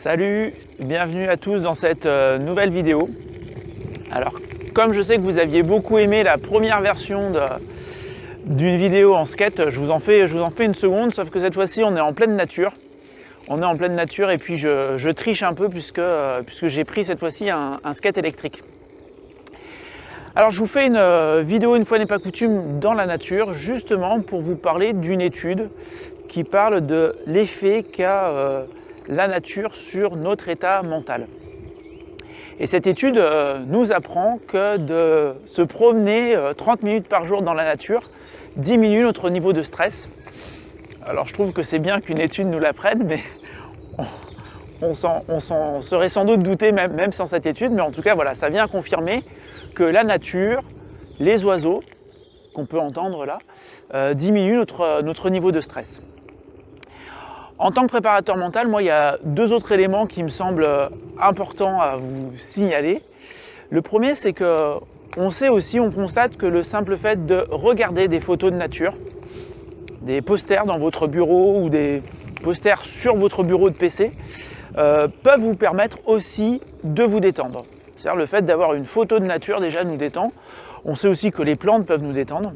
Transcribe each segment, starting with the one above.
Salut, bienvenue à tous dans cette nouvelle vidéo. Alors, comme je sais que vous aviez beaucoup aimé la première version d'une vidéo en skate, je vous en fais une seconde, sauf que cette fois-ci on est en pleine nature. On est en pleine nature et puis je triche un peu puisque j'ai pris cette fois-ci un skate électrique. Alors je vous fais une vidéo une fois n'est pas coutume dans la nature, justement pour vous parler d'une étude qui parle de l'effet qu'a la nature sur notre état mental. Et cette étude nous apprend que de se promener 30 minutes par jour dans la nature diminue notre niveau de stress. Alors je trouve que c'est bien qu'une étude nous l'apprenne, mais on s'en serait sans doute douté même sans cette étude, mais en tout cas voilà, ça vient confirmer que la nature, les oiseaux qu'on peut entendre là, diminuent notre niveau de stress. En tant que préparateur mental, moi il y a deux autres éléments qui me semblent importants à vous signaler. Le premier, c'est que on constate que le simple fait de regarder des photos de nature, des posters dans votre bureau ou des posters sur votre bureau de PC, peuvent vous permettre aussi de vous détendre. C'est-à-dire le fait d'avoir une photo de nature déjà nous détend. On sait aussi que les plantes peuvent nous détendre.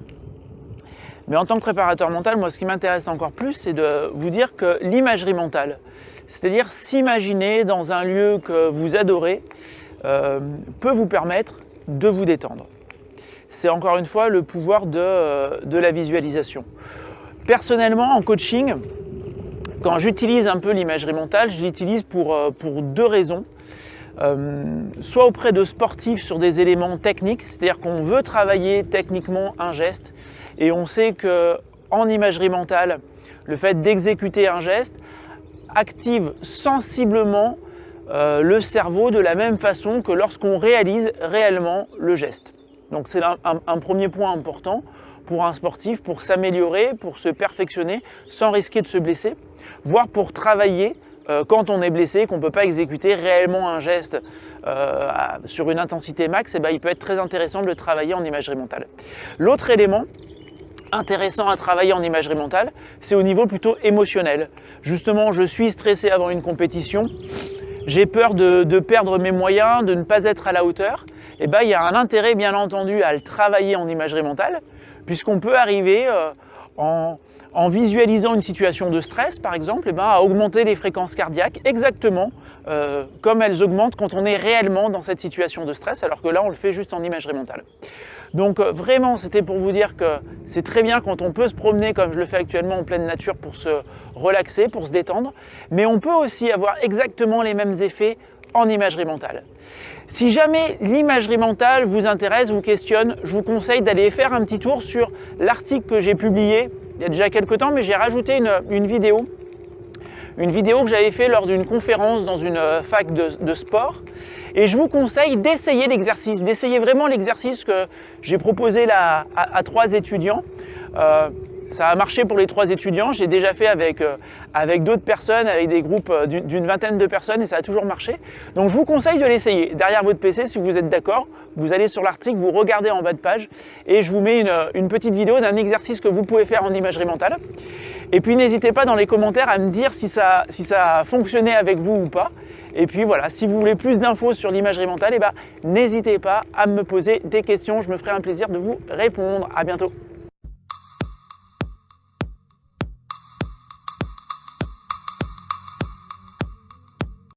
Mais en tant que préparateur mental, moi ce qui m'intéresse encore plus, c'est de vous dire que l'imagerie mentale, c'est-à-dire s'imaginer dans un lieu que vous adorez, peut vous permettre de vous détendre. C'est encore une fois le pouvoir de la visualisation. Personnellement, en coaching, quand j'utilise un peu l'imagerie mentale, je l'utilise pour deux raisons. Soit auprès de sportifs sur des éléments techniques, c'est-à-dire qu'on veut travailler techniquement un geste et on sait qu'en imagerie mentale, le fait d'exécuter un geste active sensiblement le cerveau de la même façon que lorsqu'on réalise réellement le geste. Donc c'est un premier point important pour un sportif, pour s'améliorer, pour se perfectionner sans risquer de se blesser, voire pour travailler quand on est blessé, qu'on ne peut pas exécuter réellement un geste sur une intensité max, il peut être très intéressant de le travailler en imagerie mentale. L'autre élément intéressant à travailler en imagerie mentale, c'est au niveau plutôt émotionnel. Justement, je suis stressé avant une compétition, j'ai peur de perdre mes moyens, de ne pas être à la hauteur. Il y a un intérêt bien entendu à le travailler en imagerie mentale, puisqu'on peut arriver en visualisant une situation de stress, par exemple, à augmenter les fréquences cardiaques exactement comme elles augmentent quand on est réellement dans cette situation de stress, alors que là, on le fait juste en imagerie mentale. Donc vraiment, c'était pour vous dire que c'est très bien quand on peut se promener, comme je le fais actuellement en pleine nature, pour se relaxer, pour se détendre, mais on peut aussi avoir exactement les mêmes effets en imagerie mentale. Si jamais l'imagerie mentale vous intéresse, vous questionne, je vous conseille d'aller faire un petit tour sur l'article que j'ai publié il y a déjà quelques temps, mais j'ai rajouté une vidéo que j'avais fait lors d'une conférence dans une fac de sport. Et je vous conseille d'essayer l'exercice, d'essayer vraiment l'exercice que j'ai proposé là à 3 étudiants. Ça a marché pour les 3 étudiants, j'ai déjà fait avec d'autres personnes, avec des groupes d'une vingtaine de personnes et ça a toujours marché. Donc je vous conseille de l'essayer. Derrière votre PC, si vous êtes d'accord, vous allez sur l'article, vous regardez en bas de page et je vous mets une petite vidéo d'un exercice que vous pouvez faire en imagerie mentale. Et puis n'hésitez pas dans les commentaires à me dire si ça a fonctionné avec vous ou pas. Et puis voilà, si vous voulez plus d'infos sur l'imagerie mentale, n'hésitez pas à me poser des questions, je me ferai un plaisir de vous répondre. À bientôt.